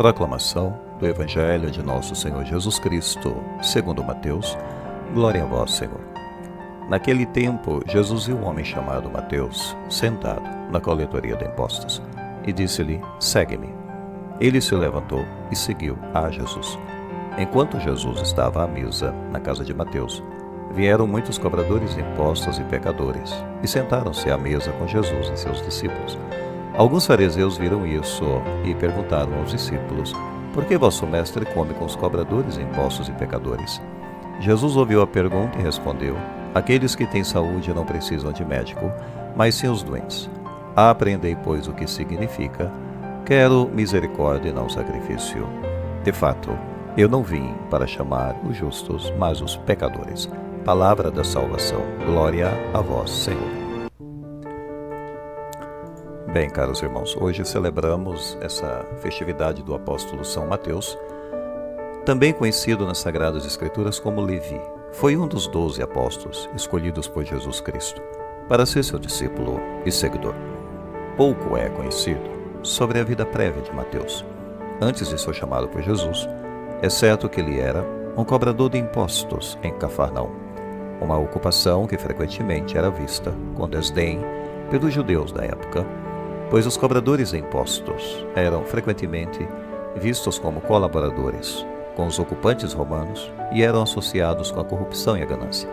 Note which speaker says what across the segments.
Speaker 1: Proclamação do Evangelho de Nosso Senhor Jesus Cristo, segundo Mateus. Glória a vós, Senhor. Naquele tempo, Jesus viu um homem chamado Mateus, sentado na coletoria de impostos, e disse-lhe: segue-me. Ele se levantou e seguiu a Jesus. Enquanto Jesus estava à mesa na casa de Mateus, vieram muitos cobradores de impostos e pecadores, e sentaram-se à mesa com Jesus e seus discípulos. Alguns fariseus viram isso e perguntaram aos discípulos: por que vosso mestre come com os cobradores de impostos e pecadores? Jesus ouviu a pergunta e respondeu: aqueles que têm saúde não precisam de médico, mas sim os doentes. Aprendei, pois, o que significa: quero misericórdia e não sacrifício. De fato, eu não vim para chamar os justos, mas os pecadores. Palavra da salvação. Glória a vós, Senhor. Bem, caros irmãos, hoje celebramos essa festividade do apóstolo São Mateus, também conhecido nas Sagradas Escrituras como Levi. Foi um dos 12 apóstolos escolhidos por Jesus Cristo para ser seu discípulo e seguidor. Pouco é conhecido sobre a vida prévia de Mateus, antes de ser chamado por Jesus, exceto que ele era um cobrador de impostos em Cafarnaum, uma ocupação que frequentemente era vista com desdém pelos judeus da época, pois os cobradores de impostos eram frequentemente vistos como colaboradores com os ocupantes romanos e eram associados com a corrupção e a ganância.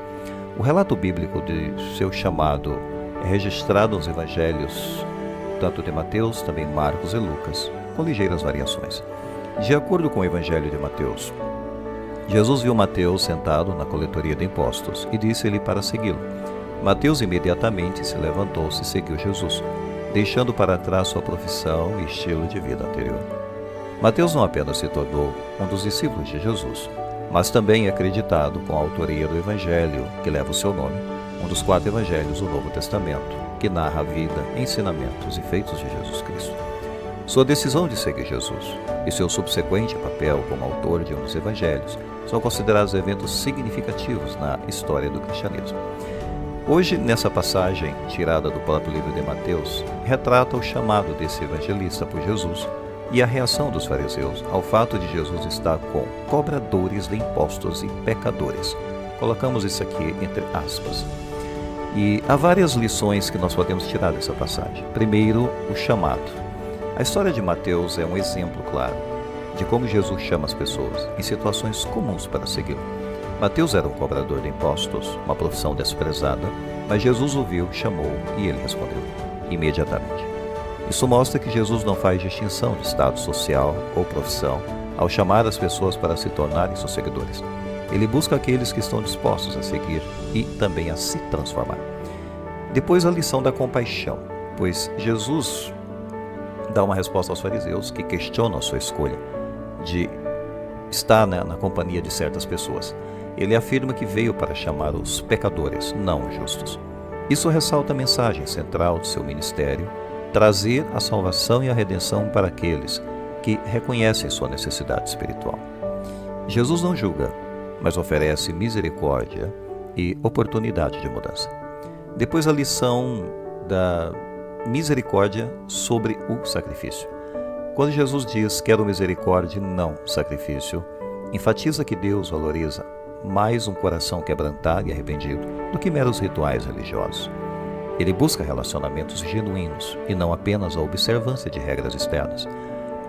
Speaker 1: O relato bíblico de seu chamado é registrado nos evangelhos, tanto de Mateus, também Marcos e Lucas, com ligeiras variações. De acordo com o evangelho de Mateus, Jesus viu Mateus sentado na coletoria de impostos e disse-lhe para segui-lo. Mateus imediatamente se levantou-se e seguiu Jesus, deixando para trás sua profissão e estilo de vida anterior. Mateus não apenas se tornou um dos discípulos de Jesus, mas também é acreditado com a autoria do Evangelho, que leva o seu nome, um dos 4 evangelhos do Novo Testamento, que narra a vida, ensinamentos e feitos de Jesus Cristo. Sua decisão de seguir Jesus e seu subsequente papel como autor de um dos evangelhos são considerados eventos significativos na história do cristianismo. Hoje, nessa passagem, tirada do próprio livro de Mateus, retrata o chamado desse evangelista por Jesus e a reação dos fariseus ao fato de Jesus estar com cobradores de impostos e pecadores. Colocamos isso aqui entre aspas. E há várias lições que nós podemos tirar dessa passagem. Primeiro, o chamado. A história de Mateus é um exemplo claro de como Jesus chama as pessoas em situações comuns para segui-lo. Mateus era um cobrador de impostos, uma profissão desprezada, mas Jesus o viu, chamou e ele respondeu imediatamente. Isso mostra que Jesus não faz distinção de estado social ou profissão ao chamar as pessoas para se tornarem seus seguidores. Ele busca aqueles que estão dispostos a seguir e também a se transformar. Depois, a lição da compaixão, pois Jesus dá uma resposta aos fariseus que questionam a sua escolha de estar na companhia de certas pessoas. Ele afirma que veio para chamar os pecadores, não os justos. Isso ressalta a mensagem central de seu ministério: trazer a salvação e a redenção para aqueles que reconhecem sua necessidade espiritual. Jesus não julga, mas oferece misericórdia e oportunidade de mudança. Depois, a lição da misericórdia sobre o sacrifício. Quando Jesus diz quero misericórdia e não sacrifício, enfatiza que Deus valoriza mais um coração quebrantado e arrependido do que meros rituais religiosos. Ele busca relacionamentos genuínos e não apenas a observância de regras externas.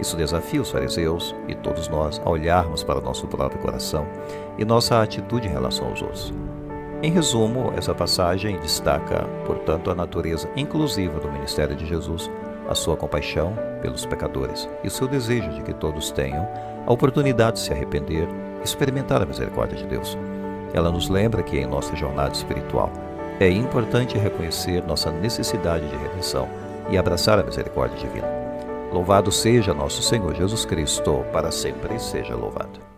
Speaker 1: Isso desafia os fariseus e todos nós a olharmos para o nosso próprio coração e nossa atitude em relação aos outros. Em resumo, essa passagem destaca, portanto, a natureza inclusiva do ministério de Jesus, a sua compaixão pelos pecadores e o seu desejo de que todos tenham a oportunidade de se arrepender e experimentar a misericórdia de Deus. Ela nos lembra que em nossa jornada espiritual é importante reconhecer nossa necessidade de redenção e abraçar a misericórdia divina. Louvado seja nosso Senhor Jesus Cristo, para sempre seja louvado.